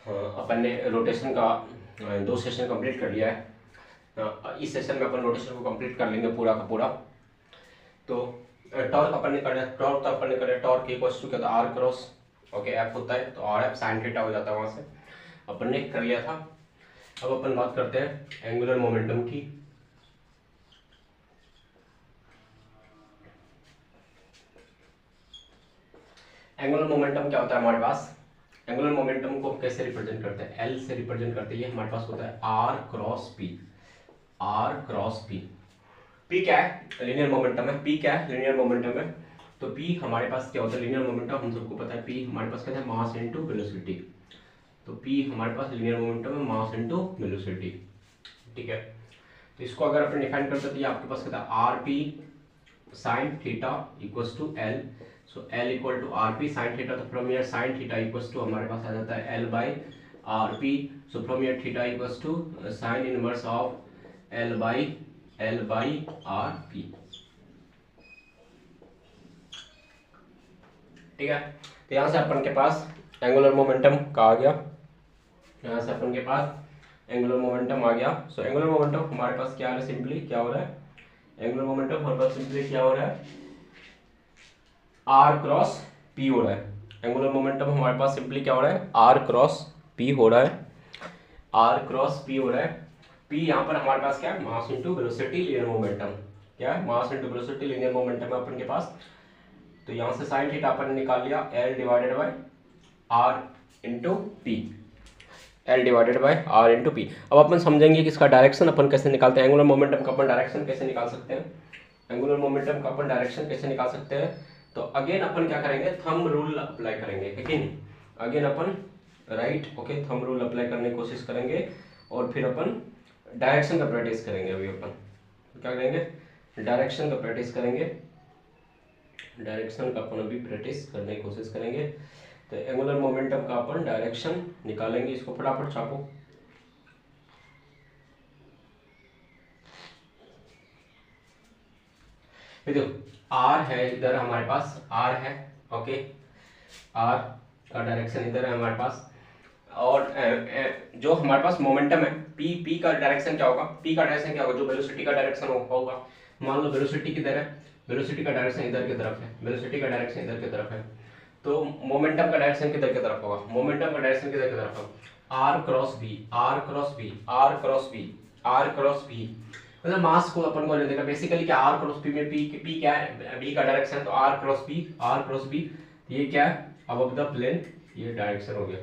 अपन ने रोटेशन का 2 session complete कर लिया है। इस सेशन में अपन रोटेशन को कंप्लीट कर लेंगे पूरा का पूरा। तो टॉर्क अपन ने कर लिया, टॉर्क इक्वल्स टू क्या था, आर क्रॉस ओके एफ होता है, तो आर एफ साइन थीटा हो जाता है, वहां से अपन ने कर लिया था। अब अपन बात करते हैं एंगुलर मोमेंटम की। एंगुलर मोमेंटम क्या होता है हमारे पास, एंगुलर मोमेंटम को कैसे रिप्रेजेंट करते हैं, एल से रिप्रेजेंट करते हैं। हमारे पास होता है R cross P, R cross P. P क्या है, लीनियर मोमेंटम है। पी क्या है, लीनियर मोमेंटम है। तो पी हमारे पास क्या होता है, लीनियर मोमेंटम हम सबको पता है। पी हमारे पास क्या है, मास इनटू वेलोसिटी। तो पी हमारे पास लीनियर मोमेंटम है, मास इनटू वेलोसिटी, ठीक है। तो इसको अगर अपन डिफाइन करते हैं तो ये आपके पास क्या था, R P sine theta equals to L. So L equal to R P sine theta. तो from here sine theta equals to हमारे पास आ जाता है L by R P. So from here theta equals to sine inverse of L by R P, ठीक है। तो यहाँ से अपन के पास एंगुलर मोमेंटम का आ गया, यहाँ से अपन के पास एंगुलर मोमेंटम आ गया। सो एंगुलर मोमेंटम हमारे पास क्या है, सिंपली क्या हो रहा है, एंगुलर मोमेंटम हमारे पास सिंपली क्या हो रहा है, आर क्रॉस पी हो रहा है। एंगुलर मोमेंटम हमारे पास सिंपली क्या हो रहा है, आर क्रॉस पी हो रहा है, आर क्रॉस पी हो रहा है। पी यहाँ पर हमारे पास क्या है, mass into velocity linear momentum. क्या है, mass into velocity linear momentum है अपन के पास। तो यहाँ से साइन थीटा अपन ने निकाल लिया, L divided by R into P, L divided by R into P. अब अपन समझेंगे कि इसका डायरेक्शन अपन कैसे निकालते हैं, एंगुलर मोमेंटम का अपन डायरेक्शन कैसे निकाल सकते हैं, एंगुलर मोमेंटम का अपन डायरेक्शन कैसे निकाल सकते हैं। तो अगेन अपन क्या करेंगे, थंब रूल अप्लाई करेंगे, ठीक है। अगेन अपन right okay thumb rule apply करने की कोशिश करेंगे और फिर अपन डायरेक्शन का प्रैक्टिस करेंगे। अभी अपन क्या करेंगे, डायरेक्शन का प्रैक्टिस करेंगे, डायरेक्शन का अपन अभी प्रैक्टिस करने की कोशिश करेंगे। तो एंगुलर मोमेंटम का अपन डायरेक्शन निकालेंगे, इसको फटाफट छापो। देखो आर है इधर हमारे पास, आर है ओके, आर का डायरेक्शन इधर है हमारे पास। और जो हमारे पास मोमेंटम है पी, पी का डायरेक्शन क्या होगा, पी का डायरेक्शन क्या होगा, जो वेलोसिटी का डायरेक्शन होगा। मान लो वेलोसिटी किधर है, वेलोसिटी का डायरेक्शन इधर की तरफ है, वेलोसिटी का डायरेक्शन इधर की तरफ है। तो मोमेंटम का डायरेक्शन किधर की तरफ होगा, मोमेंटम का डायरेक्शन किधर की तरफ होगा, R cross B, R cross B, R cross B, R cross B. मतलब मास को अपन को ले देगा बेसिकली क्या, आर क्रॉस बी में पी क्या है, बी का डायरेक्शन, तो R cross B, R cross B. ये क्या है, अबव द प्लेन, ये डायरेक्शन हो गया,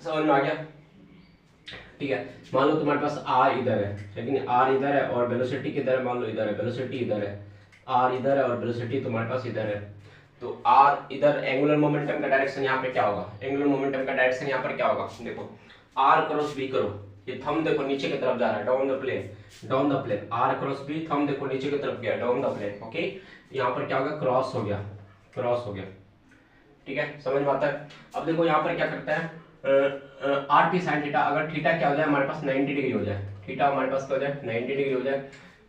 समझ में आ गया, ठीक है। मान लो तुम्हारे पास आर इधर है, लेकिन आर इधर है और वेलोसिटी किधर है, मान लो इधर है, वेलोसिटी इधर है, आर इधर है और वेलोसिटी तुम्हारे पास इधर है। तो आर इधर, एंगुलर मोमेंटम का डायरेक्शन यहाँ पे क्या होगा, एंगुलर मोमेंटम का डायरेक्शन यहाँ पर क्या होगा, देखो आर क्रॉस बी करो, ये थंब देखो नीचे की तरफ जा रहा है, down the plane, down the plane, R cross B, thumb देखो नीचे की तरफ गया, डाउन द प्लेन ओके। यहाँ पर क्या होगा, क्रॉस हो गया, क्रॉस हो गया, ठीक है, समझ में आता है। अब देखो यहाँ पर क्या करता है, आर पी साइन थीटा, अगर थीटा क्या हो जाए हमारे पास 90 डिग्री हो जाए, थीटा हमारे पास क्या हो जाए 90 डिग्री हो जाए,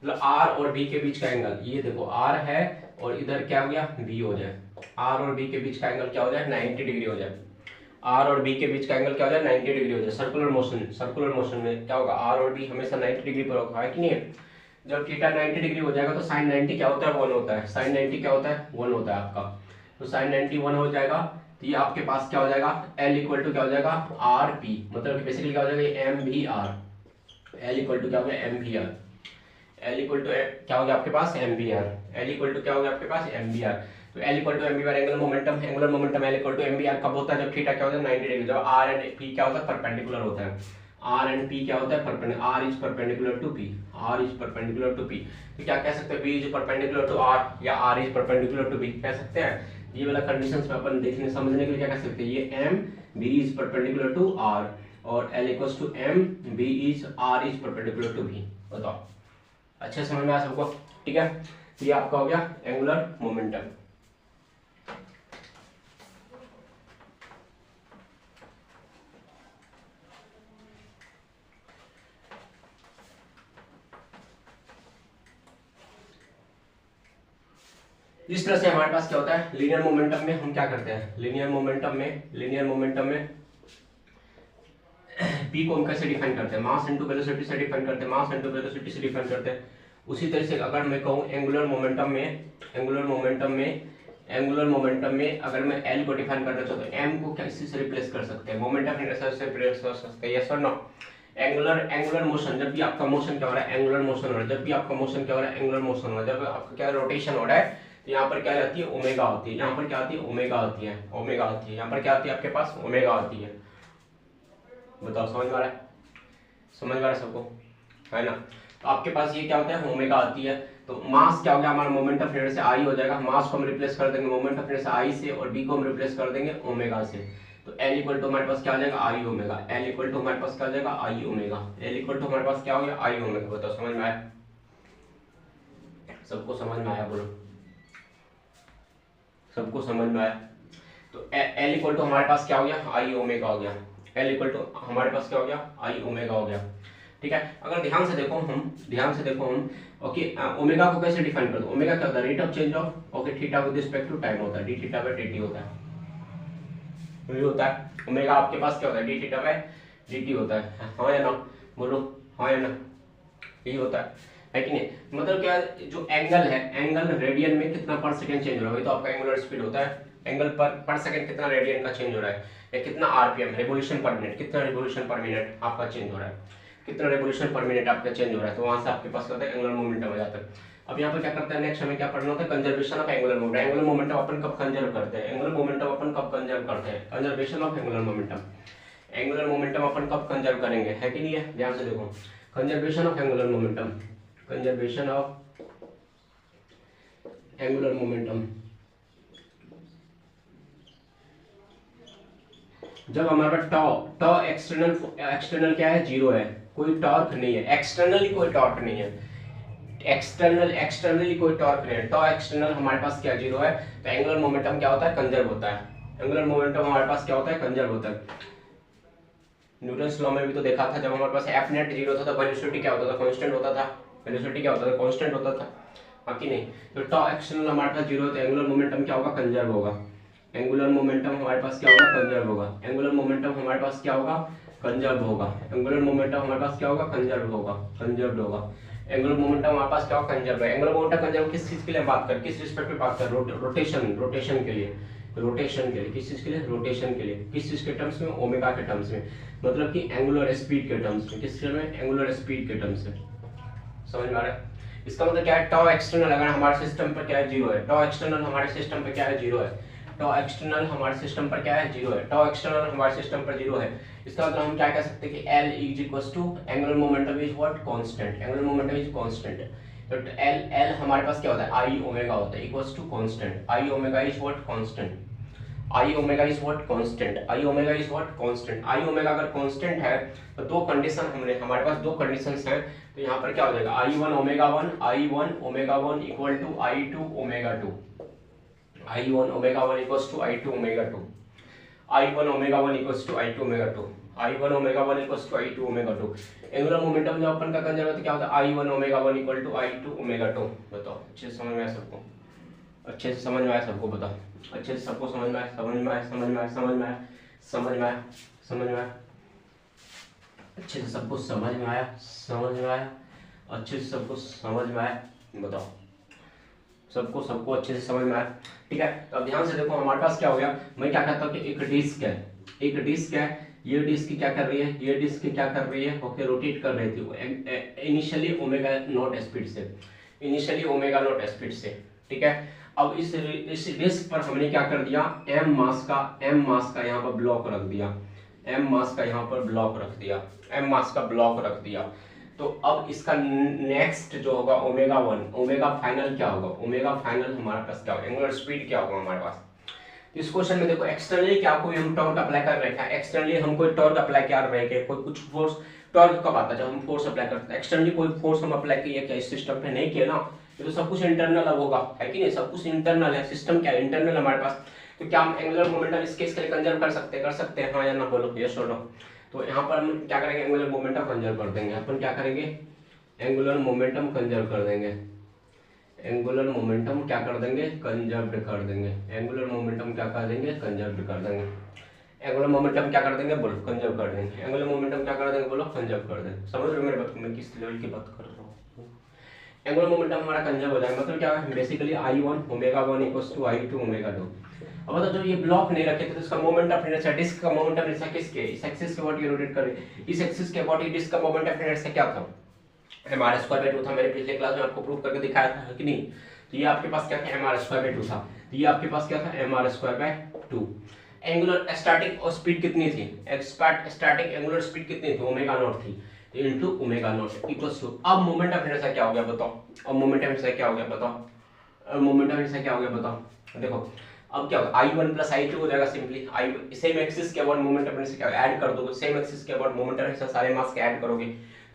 मतलब आर और बी के बीच का एंगल, ये देखो आर है और इधर क्या हो गया बी हो जाए, आर और बी के बीच का एंगल क्या हो जाए 90 डिग्री हो जाए, आर और बी के बीच का एंगल क्या हो जाए 90 डिग्री हो जाए। सर्कुलर मोशन, सर्कुलर मोशन में क्या होगा, आर और बी हमेशा 90 डिग्री पर होगा, है कि नहीं है। जब थीटा 90 डिग्री हो जाएगा तो साइन 90 क्या होता है, 1 होता है, साइन 90 क्या होता है 1 होता है आपका। तो साइन 90 1 हो जाएगा, तो ये आपके पास क्या हो जाएगा, L इक्वल टू क्या हो जाएगा आर पी, मतलब बेसिकली क्या हो जाएगा M V R, L equal to क्या हो गया M V R, L equal to क्या हो गया आपके पास M V R, L equal to क्या हो गया आपके पास एम वी आर। तो L equal to M V R angular momentum, angular momentum L equal to M V R कब होता है, जब थीटा क्या होता है 90 डिग्री, जब R एंड P क्या होता है परपेंडिकुलर होता है, R एंड P क्या होता है perpendicular, R is perpendicular to P, R is perpendicular to P। तो क्या कह सकते हैं, P is perpendicular to R या R is perpendicular to B कह सकते हैं। ये वाला कंडीशंस में अपन देखने समझने के लिए क्या कह सकते हैं, ये M B is perpendicular to R और L equals to M B is R is perpendicular to B। बताओ अच्छे समझ में आया सबको, ठीक है। ये आपका हो गया एंगुलर मोमेंटम। इस तरह से हमारे पास क्या होता है, लीनियर मोमेंटम में हम क्या करते हैं, लीनियर मोमेंटम में पी को हम कैसे डिफाइन करते हैं, मास इनटू वेलोसिटी से डिफाइन करते हैं, मास इनटू वेलोसिटी से डिफाइन करते हैं। उसी तरह से अगर मैं कहूँ एंगुलर मोमेंटम में अगर मैं एल को डिफाइन करना चाहूँ तो एम को किसी से रिप्लेस कर सकते हैं, मोमेंट ऑफ इनर्शिया से रिप्लेस कर सकते हैं, यस और नो। एंगुलर मोशन, जब भी आपका मोशन क्या हो रहा है, एंगुलर मोशन हो रहा है, जब भी आपका मोशन क्या हो रहा है, एंगुलर मोशन हो रहा है, जब आपका क्या रोटेशन हो रहा है, तो यहाँ पर क्या आती है, ओमेगा होती है, यहाँ पर क्या आती है, ओमेगा आती है, ओमेगा आती है, यहाँ पर क्या आती है आपके पास, ओमेगा आती है। बताओ समझ में आ रहा है, समझ में आ रहा है सबको, है ना। तो आपके पास ये क्या होता है, ओमेगा आती है। तो मास क्या हो गया हमारा, मोमेंट ऑफ इनर्शिया आई हो जाएगा, मास को हम रिप्लेस कर देंगे मोमेंट ऑफ इनर्शिया आई से, और डी को हम रिप्लेस कर देंगे ओमेगा से। तो L इक्वल टू हमारे पास क्या आ जाएगा, आई ओमेगा। L इक्वल टू हमारे पास क्या आ जाएगा, आई ओमेगा। L इक्वल टू हमारे पास क्या हो गया, आई ओमेगा। बताओ समझ में आया, सबको समझ में आया, बोलो सबको समझ में आया। तो L इक्वल टू हमारे पास क्या हो गया, आई ओमेगा हो गया। L इक्वल टू हमारे पास क्या हो गया, आई ओमेगा हो गया। ठीक है, अगर ध्यान से देखो हम ओके, ओमेगा को कैसे डिफाइन कर दो, ओमेगा क्या होता है, rate of change of okay theta with respect to time होता है, डी थीटा बाय dt होता है, ये होता है ओमेगा। आपके पास क्या होता है, डी थीटा बाय dt होता है, हाँ या ना, बोलो हाँ या ना, यही होता है कि नहीं। मतलब क्या, जो एंगल है, एंगल रेडियन में कितना पर सेकंड चेंज हो रहा है, तो आपका एंगुलर स्पीड होता है, एंगल पर सेकंड कितना रेडियन का चेंज हो रहा है, या कितना आरपीएम रिवोल्यूशन पर मिनट, कितना रिवोल्यूशन पर मिनट आपका चेंज हो रहा है, कितना रिवोल्यूशन पर मिनट आपका चेंज हो रहा है। तो वहां से आपके पास क्या होता है, एंगुलर मोमेंटम हो जाता है। अब यहाँ पर क्या करते हैं, नेक्स्ट हमें क्या पढ़ना होता है, conservation of angular momentum. Angular momentum अपन कब कंजर्व करते हैं, एंगुलर मोमेंटम अपन कब कंजर्व करते हैं, conservation of angular momentum. Angular momentum अपन कब कंजर्व करेंगे, है कि नहीं है, ध्यान से देखो, conservation of angular momentum, conservation of angular momentum. जब हमारे पास टॉ एक्सटर्नल क्या है, जीरो है, कोई टॉर्क नहीं है, एक्सटर्नली कोई टॉर्क नहीं है, एक्सटर्नली कोई टॉर्क नहीं है, टॉ एक्सटर्नल हमारे पास क्या जीरो है, तो एंगुलर मोमेंटम क्या होता है, कंजर्व होता है। एंगुलर मोमेंटम हमारे पास क्या होता है, कंजर्व होता है। न्यूटन्स लॉ में भी तो देखा था, जब हमारे पास एफ नेट जीरो था तो वेलोसिटी क्या होता था, कांस्टेंट होता था, वेलोसिटी क्या होता था, कांस्टेंट होता था, बाकी नहीं। तो टॉ एक्सटर्नल हमारे पास जीरो है, तो एंगुलर मोमेंटम क्या होगा, कंजर्व होगा। एंगुलर मोमेंटम हमारे पास क्या होगा, कंजर्व होगा। एंगुलर मोमेंटम हमारे पास क्या होगा, कंजर्व होगा। एंगुलर मोमेंटम हमारे पास क्या होगा, कंजर्व होगा, कंजर्व होगा। एंगुलर मोमेंटम हमारे पास क्या होगा, कंजर्व है। एंगुलर मोमेंटम कंजर्व किस चीज के लिए बात कर, किस रिस्पेक्ट में बात कर, रोटेशन के लिए, रोटेशन के लिए, किस चीज के लिए, रोटेशन के लिए, किस चीज के टर्म्स में, ओमेगा के टर्म्स में, मतलब कि एंगुलर स्पीड के टर्म्स में, किस में, एंगुलर स्पीड के टर्म्स में। समझ में आ रहा है, इसका मतलब क्या है, टॉ एक्सटर्नल अगर हमारे सिस्टम पर क्या है, जीरो है, टॉ एक्सटर्नल हमारे सिस्टम पर क्या है, जीरो है, टॉ एक्सटर्नल हमारे सिस्टम पर क्या है, जीरो है, टॉ एक्सटर्नल हमारे सिस्टम पर जीरो है। इसका मतलब हम क्या कह सकते हैं कि L is equal to angular momentum is what, constant, angular momentum is constant. तो L हमारे पास क्या होता है, आई ओमेगा होता है, equals to constant, I omega is what, constant, I omega is what, constant, I omega is what, constant. I omega अगर constant है तो दो कंडीशन हमने, हमारे पास दो कंडीशंस हैं, तो यहाँ पर क्या हो जाएगा, I1 omega 1, I1 omega 1 equal to I2 omega 2, I1 omega 1 equals to I2 omega 2, I1 omega 1 equals to I2 omega 2, I1 omega 1 equals to I2 omega 2। Angular momentum जब अपन का कंजर्व होता है क्या होता है, I1 omega 1 equal to I2 omega 2। बताओ अच्छे से समझ में आया सबको, अच्छे से समझ में आया सबको, बताओ अच्छे से सबको समझ में आया, समझ में आया, समझ में आया, समझ में आया, समझ में आया, समझ में आया, अच्छे से सबको समझ में आया, समझ में आया, अच्छे से सबको समझ में आया, बताओ सबको अच्छे से समझ में आया। ठीक है, तो अब ध्यान से देखो हमारे पास क्या हो गया, मैं क्या कहता हूँ कि एक डिस्क है, एक डिस्क है, ये डिस्क क्या कर रही है, ये डिस्क क्या कर रही है, ओके रोटेट कर रही थी इनिशियली ओमेगा नॉट स्पीड से, इनिशियली ओमेगा नॉट स्पीड से। ठीक है, अब इस डिस्क पर हमने क्या कर दिया, एम मास का यहाँ पर ब्लॉक रख दिया, एम मास का यहाँ पर ब्लॉक रख दिया, एम मास का ब्लॉक रख दिया। तो अब इसका नेक्स्ट जो होगा ओमेगा 1, ओमेगा फाइनल क्या होगा, ओमेगा फाइनल हमारे पास क्या होगा, एंगुलर स्पीड क्या होगा हमारे पास। इस क्वेश्चन में देखो एक्सटर्नली क्या कोई हम टॉर्क अप्लाई कर रहे हैं, एक्सटर्नली हम कोई टॉर्क अप्लाई कर रहे हैं, कोई कुछ फोर्स, टॉर्क कब आता है जब हम फोर्स अप्लाई करते हैं, एक्सटर्नली कोई फोर्स हम अप्लाई किए क्या इस सिस्टम पे, नहीं किया ना, ये तो सब कुछ इंटरनल अब होगा, है कि नहीं, सब कुछ इंटरनल है, सिस्टम क्या इंटरनल हमारे पास। तो क्या हम एंगुलर मोमेंटम इस केस के लिए कंजर्व कर सकते हैं, हाँ या ना बोलो, यस और नो। तो यहाँ पर हम क्या करेंगे, एंगुलर मोमेंटम कंजर्व कर देंगे, अपन क्या करेंगे, एंगुलर मोमेंटम कंजर्व कर देंगे, एंगुलर मोमेंटम क्या कर देंगे, कंजर्व कर देंगे, एंगुलर मोमेंटम क्या कर देंगे, कंजर्व कर देंगे। एंगुलर मोमेंटम क्या कर देंगे बोलो, कंजर्व कर देंगे। एंगुलर मोमेंटम क्या कर देंगे बोलो, कंजर्व कर देंगे। समझ रहे हो मेरे बात को, मैं किस लेवल की बात कर रहा हूँ। एंगुलर मोमेंटम हमारा कंजर्व हो जाएगा, मतलब क्या है बेसिकली I1 ω1 = I2 ω2। अब बताओ जब ये ब्लॉक नहीं रखे थे तो इसका मोमेंट ऑफ इनर्शिया, डिस्क का मोमेंट ऑफ इनर्शिया किसके, इस एक्सिस के अबाउट ये रोटेट कर रही है, इस एक्सिस के अबाउट डिस्क का मोमेंट ऑफ इनर्शिया क्या था, mr² 2 था। मैंने पिछले क्लास में आपको प्रूव करके दिखाया था कि नहीं। तो ये आपके पास क्या था, mr² 2 था। तो ये आपके पास क्या था, mr² 2। एंगुलर स्टैटिक और स्पीड कितनी थी, स्टैटिक एंगुलर स्पीड कितनी थी, ω0 थी। तो इनटू ω0 इक्वल्स टू, अब मोमेंट ऑफ इनर्शिया क्या हो गया बताओ, अब मोमेंट ऑफ इनर्शिया क्या हो गया बताओ, अब मोमेंट ऑफ इनर्शिया क्या हो गया बताओ। देखो अब क्या होगा, I1 + I2 हो जाएगा सिंपली। आई सेम एक्सिस के अबाउट मोमेंट ऑफ इनर्शिया क्या ऐड कर दोगे, सेम एक्सिस के अबाउट मोमेंट ऑफ इनर्शिया सारे मास के ऐड करोगे।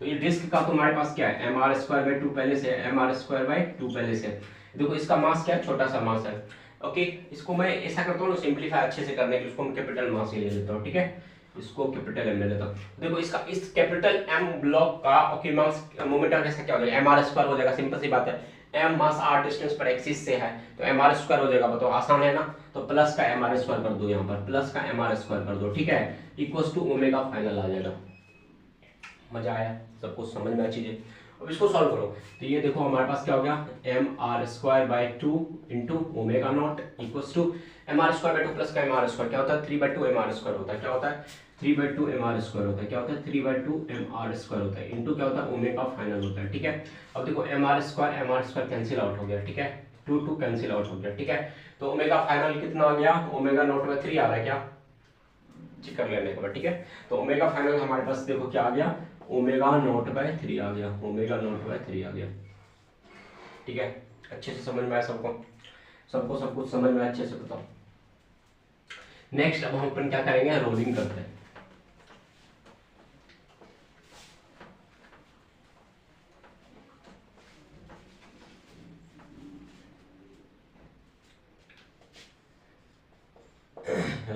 तो ये डिस्क का तुम्हारे पास क्या है, mr² 2 पहले से, mr² 2 पहले से। देखो इसका मास क्या है, छोटा सा मास है। ओके, इसको मैं ऐसा करता हूँ सिंपलीफाई अच्छे से करने के लिए, इसको मैं कैपिटल मास ही ले लेता हूँ, ठीक है, इसको कैपिटल M ले लेता हूँ। देखो इसका इस कैपिटल M ब्लॉक का okay mass moment of inertia क्या हो जाएगा, mr² हो जाएगा। सिंपल सी बात है, m मास r डिस्टेंस पर एक्सिस से है तो mr² हो जाएगा। बताओ आसान है ना, तो प्लस का mr² कर दो, यहाँ पर प्लस का mr² कर दो, ठीक है, इक्वल्स टू ओमेगा फाइनल आ जाएगा। मजा आया, सब कुछ समझ में चीजें। अब इसको सॉल्व करो, तो ये देखो हमारे पास क्या हो गया, mr² 2 into ω0 equals to mr² 2 plus का mr² क्या होता है, 3/2 mr² होता है। क्या होता है, 3/2 mr² होता है। क्या होता है, 3/2 mr² होता है इंटू क्या होता है, ओमेगा फाइनल होता है, ठीक है। अब देखो mr² कैंसिल आउट हो गया, ठीक है, 2 कैंसिल आउट हो गया, ठीक है। तो ओमेगा फाइनल कितना आ गया, ω0/3 आ रहा है क्या, चेक कर लेने के बाद, ठीक है। तो ओमेगा फाइनल हमारे पास देखो क्या आ गया, ω0/3 आ गया, ω0/3 आ गया, ठीक है। अच्छे से समझ में आया सबको, सबको सब कुछ समझ में अच्छे से बताओ। नेक्स्ट अब हम अपन क्या करेंगे, रोलिंग करते हैं।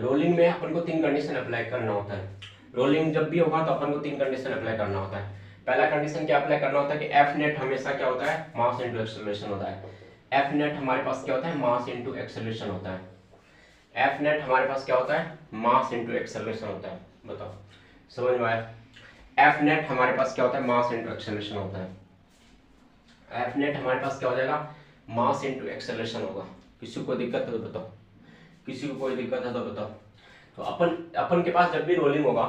रोलिंग में अपन को 3 कंडीशन अप्लाई करना होता है। रोलिंग जब भी होगा तो अपन को 3 कंडीशन अप्लाई करना होता है। पहला कंडीशन क्या अप्लाई करना होता है कि एफ नेट हमेशा क्या होता है, मास इनटू एक्सेलरेशन होता है। एफ नेट हमारे पास क्या होता है, मास इनटू एक्सेलरेशन होता है। एफ नेट हमारे पास क्या होता है, मास इनटू एक्सेलरेशन होता है। बताओ समझ में आया, एफ नेट हमारे पास क्या होता है, मास इनटू एक्सेलरेशन होता है। एफ नेट हमारे पास क्या हो जाएगा, मास इनटू एक्सेलरेशन होगा। किसी को दिक्कत है तो बताओ, किसी को कोई दिक्कत है तो बताओ। तो अपन के पास जब भी रोलिंग होगा,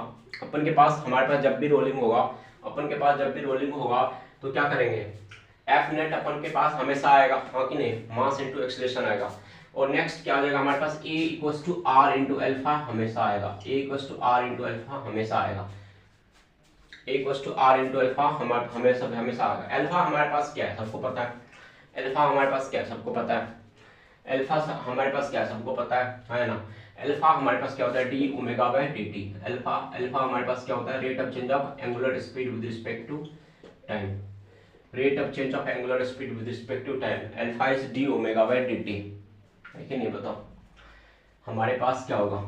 अपन के पास हमारे पास जब भी रोलिंग होगा, अपन के पास जब भी रोलिंग होगा तो क्या करेंगे, एफ नेट अपन के पास हमेशा आएगा, हाँ कि नहीं, मास इनटू एक्सेलरेशन आएगा। और नेक्स्ट क्या आ जाएगा हमारे पास, A equals to R into alpha हमेशा आएगा, A equals to R into alpha हमेशा आएगा, A equals to R into alpha हमेशा आएगा। अल्फा हमारे पास क्या है सबको पता है, अल्फा हमारे पास क्या है सबको पता है, अल्फा हमारे पास क्या है सबको पता है ना। अल्फा हमारे पास क्या होता है, D omega by D T. Alpha alpha हमारे पास क्या होता है, rate of change of angular speed with respect to time, rate of change of angular speed with respect to time. Alpha is D omega by D T, है कि नहीं बताओ। हमारे पास क्या होगा,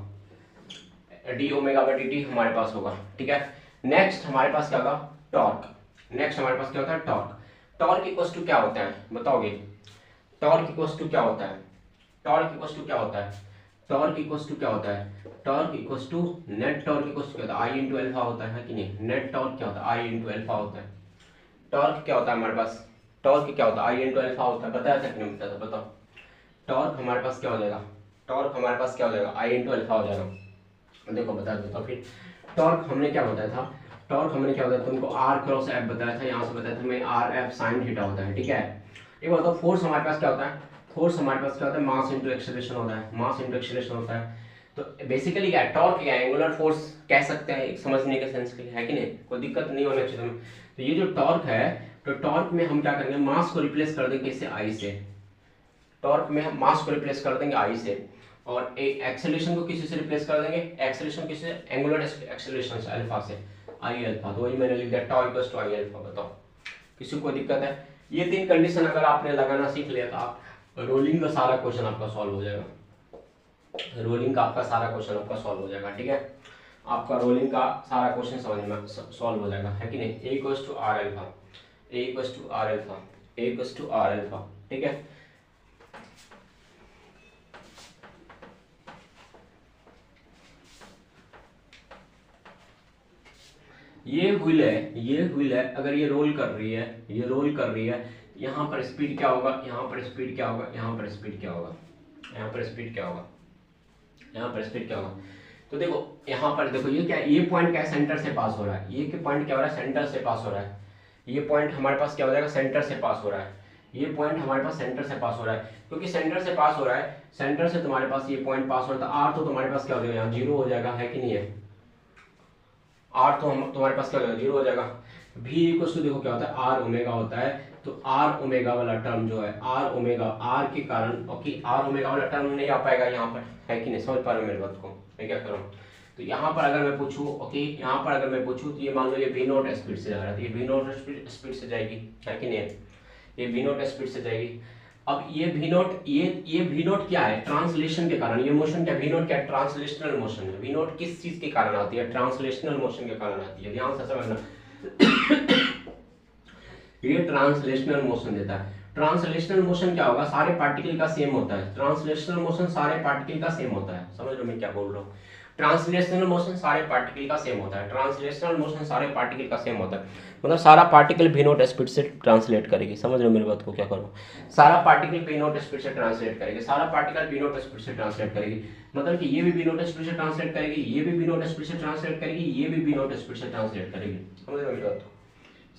D omega by D T हमारे पास होगा, ठीक है। नेक्स्ट हमारे पास क्या होगा, टॉर्क। नेक्स्ट हमारे पास क्या होता है, टॉर्क। टॉर्क इक्वल्स टू क्या होता है बताओगे, टॉर्क इक्वल्स टू क्या होता है, टॉर्क इक्वल्स टू क्या होता है, टॉर्क इक्वल्स टू क्या होता है, torque equals to net torque equals क्या होता है, आई इंटू अल्फा होता है कि नहीं। नेट टॉर्क क्या होता है, आई इंटू अल्फा होता है। टॉर्क क्या होता है हमारे पास, टॉर्क क्या होता है, आई इंटू अल्फा होता है। बताया था कि नहीं बताया था, बताओ। टॉर्क हमारे पास क्या हो जाएगा, टॉर्क हमारे पास क्या हो जाएगा, आई इंटू अल्फा हो जाएगा। देखो बता देता फिर, टॉर्क हमने क्या बताया था, टॉर्क हमने क्या बताया तुमको, आर क्रॉस एफ बताया था, यहाँ से बताया था मैं आर एफ साइन थीटा होता है, ठीक है। एक बताओ फोर्स हमारे पास क्या होता है, फोर्स हमारे पास क्या होता है, मास इनटू एक्सेलरेशन होता है, मास इनटू एक्सेलरेशन होता है। तो बेसिकली क्या है, टॉर्क क्या है, एंगुलर फोर्स कह सकते हैं एक समझने के सेंस के लिए, है कि नहीं, कोई दिक्कत नहीं होना चाहिए तुम्हें। तो ये जो टॉर्क है, तो टॉर्क में हम क्या करेंगे, मास को रिप्लेस कर देंगे इससे, आई से। टॉर्क में हम मास को रिप्लेस कर देंगे आई से, और एक एक्सेलरेशन को किसी से रिप्लेस कर देंगे, एक्सेलरेशन किसी से, एंगुलर एक्सेलरेशन से, अल्फा से, आई अल्फा। तो वही मैंने लिख दिया, टॉ इक्वल्स टू आई अल्फा। बताओ किसी को दिक्कत है। ये 3 कंडीशन अगर आपने लगाना सीख लिया तो आप रोलिंग का सारा क्वेश्चन आपका सॉल्व हो जाएगा, रोलिंग का आपका सारा क्वेश्चन आपका सॉल्व हो जाएगा, ठीक है। आपका रोलिंग का सारा क्वेश्चन समझ में सॉल्व हो जाएगा, है कि नहीं। A equals to R alpha, A equals to R alpha, A equals to R alpha, ठीक है। ये व्हील है, अगर ये रोल कर रही है, यहाँ पर स्पीड क्या होगा, यहाँ पर स्पीड क्या होगा, यहाँ पर स्पीड क्या होगा, यहाँ पर स्पीड क्या होगा, यहाँ पर स्पीड क्या होगा। तो देखो यहाँ पर देखो ये क्या, ये पॉइंट क्या सेंटर से पास हो रहा है, ये पॉइंट क्या हो रहा है, सेंटर से पास हो रहा है। ये पॉइंट हमारे पास क्या हो जाएगा, सेंटर से पास हो रहा है। ये पॉइंट हमारे पास सेंटर से पास हो रहा है, क्योंकि सेंटर से पास हो रहा है, सेंटर से तुम्हारे पास ये पॉइंट पास हो रहा है, तो आर तो तुम्हारे पास क्या हो जाएगा, यहाँ जीरो हो जाएगा, है कि नहीं है। आर तो हम तुम्हारे पास क्या हो जाएगा, जीरो हो जाएगा। भी इक्वल टू देखो क्या होता है, आर ओमेगा होता है। तो आर ओमेगा वाला टर्म जो है, आर ओमेगा, आर के कारण, ओके, आर ओमेगा वाला टर्म नहीं आ पाएगा यहाँ पर, है कि नहीं, समझ पा रहे हो मेरी बात को, मैं क्या कर रहा हूँ। तो यहाँ पर अगर मैं पूछूं, ओके, यहाँ पर अगर मैं पूछूं, तो ये मान लो ये वी नोट स्पीड से जा रहा है, ये वी नोट स्पीड से जाएगी, है कि नहीं, ये वी नोट स्पीड से जाएगी। अब ये वी नोट, ये वी नोट क्या है, ट्रांसलेशन के कारण, ये मोशन क्या, वी नोट क्या, ट्रांसलेशनल मोशन है। वी नोट किस चीज के कारण आती है, ट्रांसलेशनल मोशन के कारण आती है, ध्यान से समझना। ये ट्रांसलेशनल मोशन देता है। ट्रांसलेशनल मोशन क्या होगा, सारे पार्टिकल का सेम होता है। ट्रांसलेशनल मोशन सारे पार्टिकल का सेम होता है, समझ लो मैं क्या बोल रहा हूँ। ट्रांसलेशनल मोशन सारे पार्टिकल का सेम होता है, ट्रांसलेशनल मोशन सारे पार्टिकल का सेम होता है, मतलब सारा पार्टिकल वी नोट स्पीड से ट्रांसलेट करेगी, समझ रहे हो मेरी बात को, क्या करो, सारा पार्टिकल वी नोट स्पीड से ट्रांसलेट करेगी, सारा पार्टिकल वी नोट स्पीड से ट्रांसलेट करेगी, मतलब कि ये भी वी नोट स्पीड से ट्रांसलेट करेगी, ये भी वी नोट स्पीड से ट्रांसलेट करेगी, ये भी वी नोट स्पीड से ट्रांसलेट करेगी, समझ रहे हो मेरी बात को,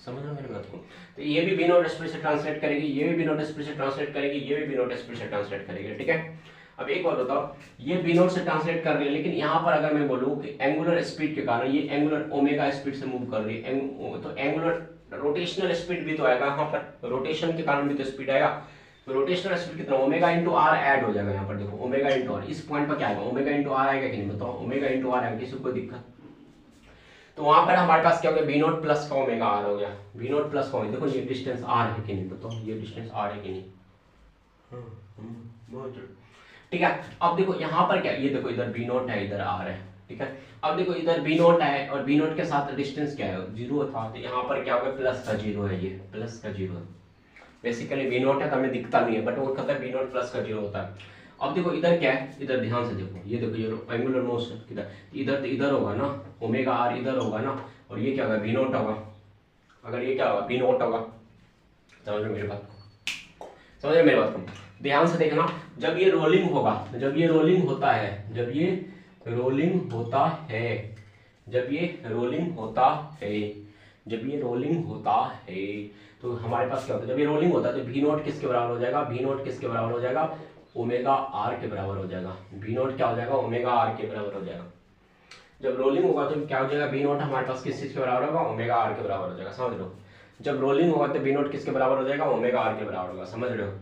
समझ रहे मेरी बात को। तो ये भी वी नोट स्पीड से ट्रांसलेट करेगी, ये भी वी नोट स्पीड से ट्रांसलेट करेगी, ये भी वी नोट स्पीड से ट्रांसलेट करेगी, ठीक है। अब एक बात बताओ, ये वी नोट से ट्रांसलेट कर रही है, लेकिन यहाँ पर अगर मैं बोलूँ कि एंगुलर स्पीड के कारण ये एंगुलर ओमेगा स्पीड से मूव कर रही है, तो एंगुलर रोटेशनल स्पीड भी तो आएगा यहाँ पर, रोटेशन के कारण भी तो स्पीड आएगा। तो रोटेशनल स्पीड कितना, ओमेगा इंटू आर ऐड हो जाएगा यहाँ पर, देखो ओमेगा इंटू आर, इस पॉइंट पर क्या आएगा, ओमेगा इंटू आर आएगा कि नहीं, बताओ, ओमेगा इंटू आर आएगा, किसी को दिक्कत। तो वहां पर हमारे पास क्या हो गया, बी नोट प्लस का ओमेगा आर हो गया, बी नोट प्लस का, देखो ये डिस्टेंस आर है कि नहीं, बताओ ये डिस्टेंस आर है कि नहीं, ठीक है। अब देखो यहाँ पर क्या, ये देखो इधर बी नोट है, इधर आर है, ठीक है। अब देखो इधर बी नोट है और बी नोट के साथ डिस्टेंस क्या है, जीरो था, तो यहाँ पर क्या होगा, प्लस का जीरो है, ये प्लस का जीरो है। बेसिकली बी नोट है तो हमें दिखता नहीं है, बट वो कहता है बी नोट प्लस का जीरो होता है। अब देखो इधर क्या है, इधर ध्यान से देखो, ये देखो ये एंगुलर मोशन किधर, इधर तो इधर होगा ना, ओमेगा आर इधर होगा ना, और ये क्या होगा, बी नोट होगा, अगर ये क्या होगा, बी नोट होगा, समझ रहे मेरी बात को, समझ रहे मेरी बात को, ध्यान से देखना। जब ये रोलिंग होगा, जब ये रोलिंग होता है, जब ये रोलिंग होता है, जब ये रोलिंग होता है, जब ये रोलिंग होता है, तो हमारे पास क्या होता है, जब ये रोलिंग होता है तो वी नोट किसके बराबर हो जाएगा, वी नोट किसके बराबर हो जाएगा, ओमेगा आर के बराबर हो जाएगा। वी नोट क्या हो जाएगा, ओमेगा आर के बराबर हो जाएगा। जब रोलिंग होगा तो क्या हो जाएगा, वी नोट हमारे पास किस चीज के बराबर होगा, ओमेगा आर के बराबर हो जाएगा, समझ लो। जब रोलिंग होगा तो वी नोट किसके बराबर हो जाएगा, ओमेगा आर के बराबर होगा, समझ रहे हो।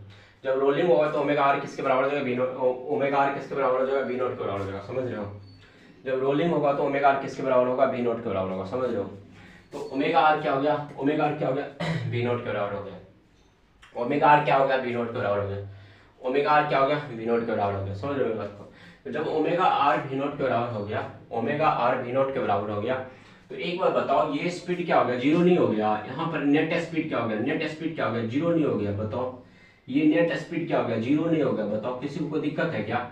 जब रोलिंग होगा तो ओमेगा आर किसके बराबर हो जाएगा, वी नोट, ओमेगा आर किसके बराबर हो जाएगा, वी नोट के बराबर हो जाएगा, समझ रहे हो। जब रोलिंग होगा तो ओमेगा आर किसके बराबर होगा, वी नोट के बराबर होगा, समझ रहे हो। तो ओमेगा आर क्या हो गया, ओमेगा आर क्या हो गया, वी नोट के बराबर हो गया। ओमेगा आर क्या हो गया, वी नोट के बराबर हो गया। ओमेगा आर क्या हो गया, वी नोट के बराबर हो गया, समझ रहे हो बात को। तो जब ओमेगा आर वी नोट के बराबर हो गया, ओमेगा आर वी नोट के बराबर हो गया, तो एक बार बताओ ये स्पीड क्या हो गया, जीरो नहीं हो गया। यहाँ पर नेट स्पीड क्या हो गया, नेट स्पीड क्या हो गया, जीरो नहीं हो गया। बताओ ये नेट स्पीड क्या हो गया, जीरो नहीं हो गया। बताओ किसी को दिक्कत है क्या।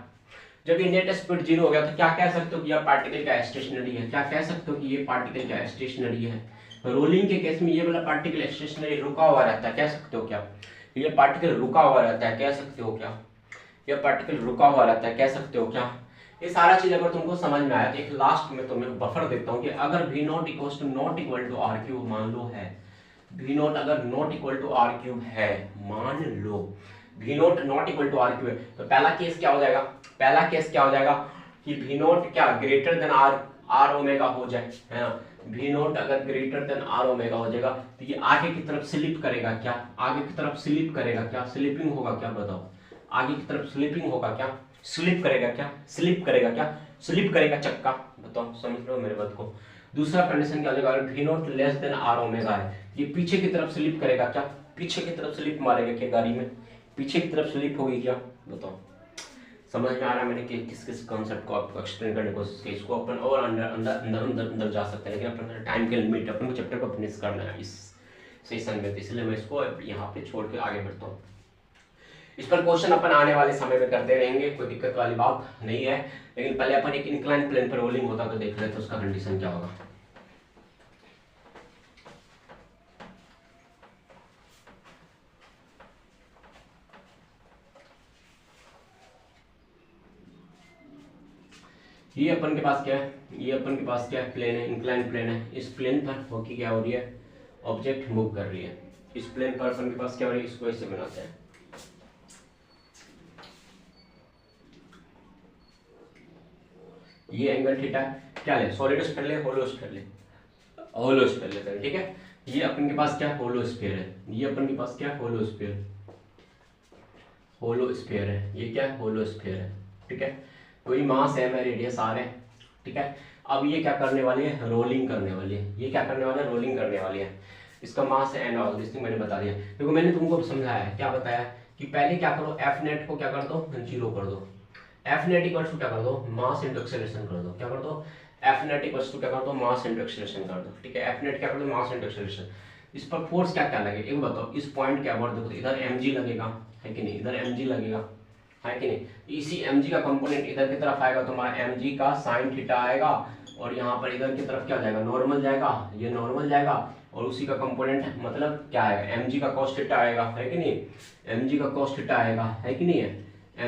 जब ये नेट स्पीड जीरो हो गया तो क्या कह सकते हो कि यह पार्टिकल का स्टेशनरी है, क्या कह सकते हो कि ये पार्टिकल का स्टेशनरी है। रोलिंग के केस में ये वाला पार्टिकल स्टेशनरी रुका हुआ रहता है, कह सकते हो क्या। ये पार्टिकल रुका हुआ रहता है, कह सकते हो क्या। ये पार्टिकल रुका हुआ रहता है, कह सकते हो क्या। ये सारा चीज अगर तुमको समझ में आया तो एक लास्ट में तुम्हें बफर देता हूँ कि अगर v not equal to R cube मान लो है, v नॉट अगर not equal to R cube है, मान लो v not not equal to R cube है, तो पहला केस क्या हो जाएगा, पहला केस क्या हो जाएगा कि v नॉट क्या ग्रेटर देन आर ओमेगा हो जाए, है ना। v नॉट अगर ग्रेटर देन आर ओमेगा हो जाएगा तो ये आगे की तरफ स्लिप करेगा क्या, आगे की तरफ स्लिप करेगा क्या, स्लिपिंग होगा क्या। बताओ आगे की तरफ स्लिपिंग होगा क्या, स्लिप करेगा क्या, स्लिप करेगा क्या, स्लिप करेगा चक्का। बताओ समझ लो मेरे बात को। दूसरा कंडीशन क्या हो जाएगा, V not less than R omega है, ये पीछे की तरफ स्लिप करेगा क्या, पीछे की तरफ स्लिप मारेगा क्या, गाड़ी में पीछे की तरफ स्लिप होगी क्या। बताओ समझ में आ रहा है मैंने कि किस किस कॉन्सेप्ट को आपको एक्सप्लेन करने की कोशिश की। इसको अपन और अंदर अंदर अंदर अंदर अंदर जा सकते हैं, लेकिन अपन टाइम के लिमिट, अपन को चैप्टर को फिनिश करना है इस सेशन में, इसलिए मैं इसको यहाँ पे छोड़ के आगे बढ़ता हूँ। इस पर क्वेश्चन अपन आने वाले समय में करते रहेंगे, कोई दिक्कत वाली बात नहीं है। लेकिन पहले अपन एक इंक्लाइन प्लेन पर रोलिंग होता तो देख लेते उसका कंडीशन क्या होगा। ये अपन के पास क्या है, ये अपन के पास क्या है, प्लेन है, इंक्लाइन प्लेन है। इस प्लेन पर होके क्या हो रही है, ऑब्जेक्ट मूव कर रही है। इस प्लेन पर अपन के पास क्या हो रही है, इसको ऐसे बनाते हैं। ये एंगल थीटा क्या ले, सॉलिड स्फीयर ले, होलो स्फीयर ले, होलो स्फीयर लेते हैं, ठीक है। ये अपन के पास क्या होलो स्फीयर है, ये अपन के पास क्या होलो स्फीयर, होलो स्फीयर है, ये क्या होलो स्फीयर है, ठीक है। कोई मास है, रेडियस आर है, ठीक है। अब ये क्या करने वाली है, रोलिंग करने वाली है। ये क्या करने वाला है, रोलिंग करने वाली है। इसका मास है एन ऑल, इसलिए मैंने बता दिया। देखो मैंने तुमको समझाया है, क्या बताया कि पहले क्या करो, एफ नेट को क्या कर दो, 0 कर दो। एफ नेट इक्वल्स टू क्या कर दो, मास इंटू एक्सेलरेशन कर दो। क्या कर दो, एफ नेट इक्वल्स टू क्या कर दो, मास इंटू एक्सेलरेशन कर दो, ठीक है। एफ नेट क्या कर दो, मास इंटू एक्सेलरेशन। इस पर फोर्स क्या क्या लगेगा, एक बताओ। इस पॉइंट के अबाउट देखो, इधर mg लगेगा, है कि नहीं, इधर mg लगेगा, है कि नहीं। इसी mg का कंपोनेंट इधर की तरफ आएगा, तुम्हारा mg का साइन थीटा आएगा, और यहाँ पर इधर की तरफ क्या जाएगा, नॉर्मल जाएगा, ये नॉर्मल जाएगा, और उसी का कंपोनेंट मतलब क्या आएगा, mg का cos थीटा आएगा, है कि नहीं, mg का cos थीटा आएगा, है कि नहीं है,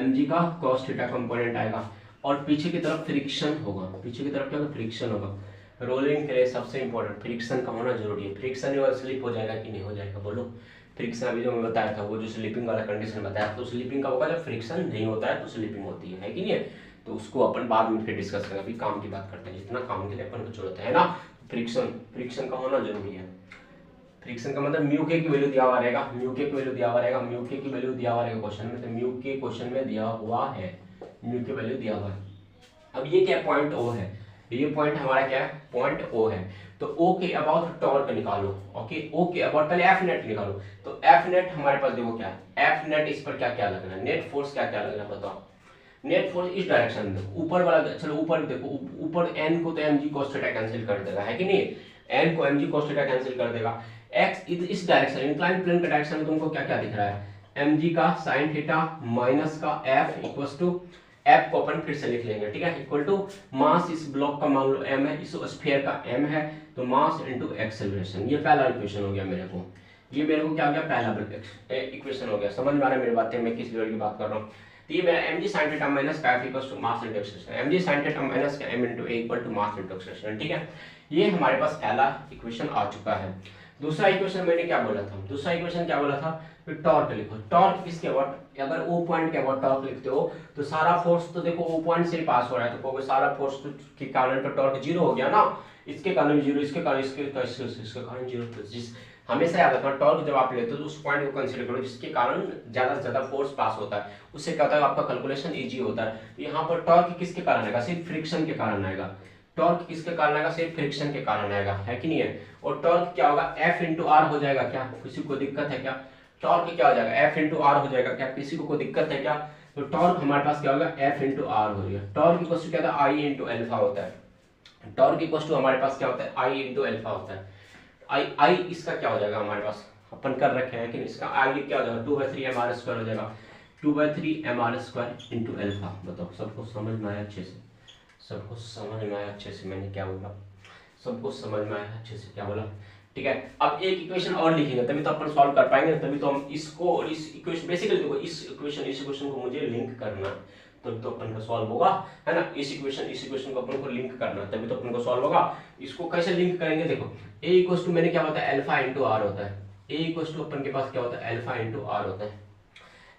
mg का cos थीटा कंपोनेंट आएगा। और पीछे की तरफ फ्रिक्शन होगा, पीछे की तरफ क्या होगा, फ्रिक्शन होगा। रोलिंग के लिए सबसे इंपॉर्टेंट फ्रिक्शन का होना जरूरी है। फ्रिक्शन और स्लिप हो जाएगा कि नहीं हो जाएगा, बोलो। फ्रिक्शन अभी जो मैं बताया था, वो जो स्लिपिंग वाला कंडीशन बताया, तो स्लिपिंग का होगा जब फ्रिक्शन नहीं होता है तो स्लिपिंग होती है कि नहीं है। तो उसको अपन बाद में फिर डिस्कस करेंगे, अभी काम की बात करते हैं, जितना काम के लिए अपन को जरूरत है ना। फ्रिक्शन का होना जरूरी है। फ्रिक्शन का मतलब म्यू के की वैल्यू दिया हुआ रहेगा, म्यू के की वैल्यू दिया हुआ रहेगा, म्यू के की वैल्यू दिया हुआ रहेगा क्वेश्चन में, तो म्यू के क्वेश्चन में दिया हुआ है, म्यू की वैल्यू दिया हुआ है। अब ये क्या पॉइंट ओ है, ये पॉइंट हमारा क्या है, पॉइंट ओ है। तो ओ के अबाउट टॉर्क निकालो, ओके। ओ के अबाउट पहले एफ नेट निकालो। तो एफ नेट हमारे पास देखो क्या है, एफ नेट इस पर क्या क्या लग रहा है, नेट फोर्स क्या क्या लग रहा है बताओ। नेट फोर्स इस डायरेक्शन में ऊपर वाला, चलो ऊपर देखो, ऊपर एन को तो M G cos theta cancel कर देगा, है कि नहीं, एन को M G cos theta cancel कर देगा। एक्स इस डायरेक्शन, इंक्लाइन प्लेन के डायरेक्शन में तुमको क्या क्या दिख रहा है, एम जी का साइन थीटा माइनस का एफ इक्वल्स टू, एफ को अपन फिर से लिख लेंगे, ठीक है, इक्वल टू मास इस ब्लॉक का मान लो m है, इस स्फीयर का m है, तो मास इनटू एक्सेलरेशन। ये पहला इक्वेशन हो गया मेरे को, ये मेरे को क्या हो गया, पहला इक्वेशन हो गया। समझ में आ रहा है मेरी बातें, मैं किस लेवल की बात कर रहा हूँ। तो ये मेरा mg sin थीटा माइनस का f equals to mass into acceleration, mg sin theta minus का m into a equal to mass into acceleration, ठीक है। ये हमारे पास पहला इक्वेशन आ चुका है। दूसरा इक्वेशन मैंने क्या बोला था, दूसरा इक्वेशन क्या बोला था, फिर टॉर्क लिखो। टॉर्क किसके अबाउट, अगर ओ पॉइंट के अबाउट टॉर्क लिखते हो तो सारा फोर्स तो देखो ओ पॉइंट से ही पास हो रहा है, तो कहोगे सारा फोर्स के कारण तो टॉर्क जीरो हो गया ना, इसके कारण जीरो, इसके कारण इसके कारण जीरो। तो जिस हमेशा याद रखना, टॉर्क जब आप लेते हो तो उस पॉइंट को कंसीडर करो जिसके कारण ज्यादा से ज्यादा फोर्स पास होता है, उससे क्या होता है आपका कैलकुलेशन इजी होता है। तो यहाँ पर टॉर्क किसके कारण आएगा, सिर्फ फ्रिक्शन के कारण आएगा। टॉर्क किसके कारण आएगा, सिर्फ फ्रिक्शन के कारण आएगा, है कि नहीं है। और टॉर्क क्या होगा, एफ इंटू आर हो जाएगा, क्या किसी को दिक्कत है क्या, टॉर्क क्या हो जाएगा, एफ इंटू आर हो जाएगा, क्या किसी को कोई दिक्कत है क्या। तो टॉर्क हमारे पास क्या होगा, एफ इंटू आर हो गया। टॉर्क इक्वल टू क्या था, आई इंटू एल्फा होता है। टॉर्क इक्वल टू हमारे पास क्या होता है, आई इंटू एल्फा होता है। आई इसका क्या हो जाएगा, हमारे पास अपन कर रखे हैं कि इसका आई क्या हो जाएगा, 2/3 mr स्क्वायर हो जाएगा, 2/3 mr स्क्वायर इंटू एल्फा। बताओ सबको समझ में आया अच्छे से, सबको समझ में आया अच्छे से मैंने क्या बोला, सबको समझ में आया अच्छे से क्या बोला, ठीक है। अब एक इक्वेशन और लिखेंगे तभी तो अपन सॉल्व कर पाएंगे, तभी तो हम इसको और इस इक्वेशन, बेसिकली देखो इस इक्वेशन को मुझे लिंक करना, तब तो अपन का सॉल्व होगा, है ना। इस इक्वेशन को अपन को लिंक करना, तभी तो अपन को सॉल्व होगा। इसको कैसे लिंक करेंगे, देखो a इक्वल्स टू मैंने क्या होता है, अल्फा इंटू आर होता है। a इक्वल्स टू अपन के पास क्या होता है, अल्फा इंटू आर होता है।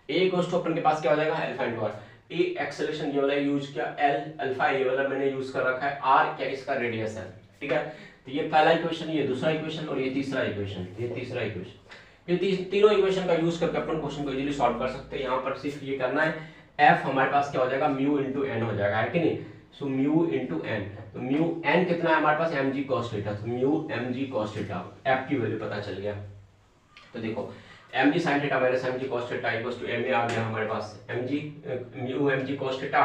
a इक्वल्स टू अपन के पास क्या हो जाएगा, alpha into R. A acceleration ये वाला यूज किया, एल अल्फा ये वाला मैंने यूज कर रखा है, आर क्या इसका रेडियस है, ठीक है। तो ये पहला इक्वेशन, ये दूसरा इक्वेशन और ये तीसरा इक्वेशन, ये तीसरा इक्वेशन। ये तीनों इक्वेशन का यूज करके अपन क्वेश्चन को इजीली सॉल्व कर सकते हैं। यहाँ पर सिर्फ ये करना है, एफ हमारे पास क्या हो जाएगा, म्यू इंटू एन हो जाएगा, है कि नहीं। सो म्यू इंटू एन, तो म्यू एन कितना है हमारे पास, mg cos थीटा, तो mu mg cos theta, F की वैल्यू पता चल गया। तो देखो mg sin theta minus mg cos theta equals to m आ गया हमारे पास, mu mg cos theta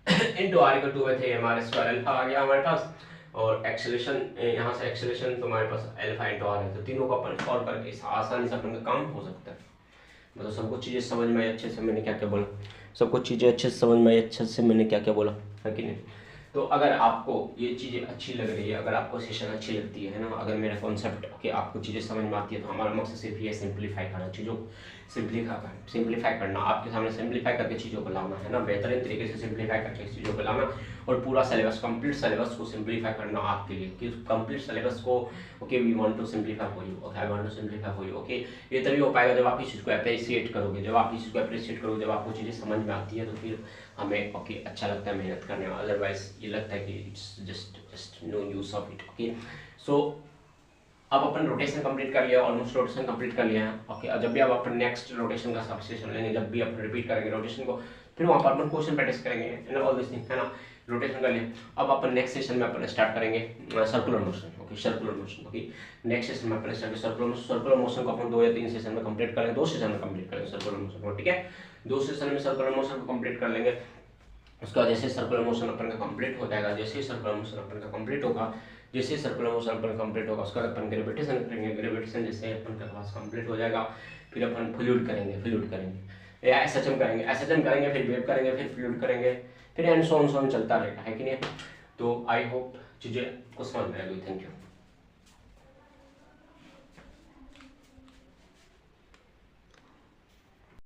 into r equal to 2/3 mr square alpha आ गया हमारे पास। और एक्सेलरेशन, यहाँ से एक्सेलरेशन तो हमारे पास अल्फा इंटू आर है, तो तीनों को अपन सॉल्व करके आसानी से अपन का काम हो सकता है। मतलब सबको चीज़ें समझ में आई अच्छे से मैंने क्या क्या बोला, सबको चीज़ें अच्छे से समझ में आई अच्छे से मैंने क्या क्या बोला, है कि नहीं। तो अगर आपको ये चीज़ें अच्छी लग रही है, अगर आपको सेशन अच्छी लगती है ना, अगर मेरा कॉन्सेप्ट कि आपको चीज़ें समझ में आती है, तो हमारा मकसद सिर्फ ये सिंप्लीफाई करना, चीज़ों को सिंप्लीफाई करना, आपके सामने सिंप्लीफाई करके चीज़ों को लाना, है ना, बेहतरीन तरीके से सिंप्लीफाई करके चीज़ों को लाना। और पूरा सिलेबस, कंप्लीट सिलेबस को सिंप्लीफाई करना आपके लिए, कि कंप्लीट सिलेबस को okay we want to simplify for you, okay I want to simplify for you, okay. ये तभी हो पाएगा जब आप इस चीज़ को अप्रिशिएट करोगे, जब आप इस चीज़ को अप्रिशिएट करोगे, जब आपको चीज़ें समझ में आती है तो फिर हमें ओके अच्छा लगता है मेहनत करने में, अदरवाइज ये लगता है कि it's just no use of it, okay. So अब अपन रोटेशन कंप्लीट कर लिया, ऑलमोस्ट रोटेशन कंप्लीट कर लिया है, ओके। और जब भी आप अपन नेक्स्ट रोटेशन का सब्सटेशन लेंगे, जब भी अपन रिपीट करेंगे रोटेशन को, फिर वहाँ पर अपन क्वेश्चन प्रैक्टिस करेंगे एंड ऑल दिस थिंग, है ना। रोटेशन कर लिया, अब अपन नेक्स्ट सेशन में अपन स्टार्ट करेंगे circular motion, okay, circular motion, okay. Next session में अपन स्टार्ट सर्कुलर मोशन को अपन 2 या 3 सेशन में कंप्लीट करेंगे, 2 सेशन में कंप्लीट करेंगे सर्कुलर मोशन को, ठीक है। 2 सेशन में सर्कुलर मोशन को कंप्लीट कर लेंगे। उसका जैसे सर्कुलर मोशन अपन का कंप्लीट हो जाएगा, जैसे सर्कुलर मोशन अपन का कंप्लीट होगा, जैसे सर्कुलर मोशन अपन कंप्लीट होगा, उसका अपन ग्रेविटेशन करेंगे, ग्रेविटेशन जैसे अपन का क्लास कंप्लीट हो जाएगा, फिर अपन फ्लूइड करेंगे या एसएचएम करेंगे, फिर वेव करेंगे, फिर फ्लूइड करेंगे, फिर एंड सो ऑन चलता रहेगा, है कि नहीं। तो आई होप चीज़ें को समझ में आएगी। Thank you.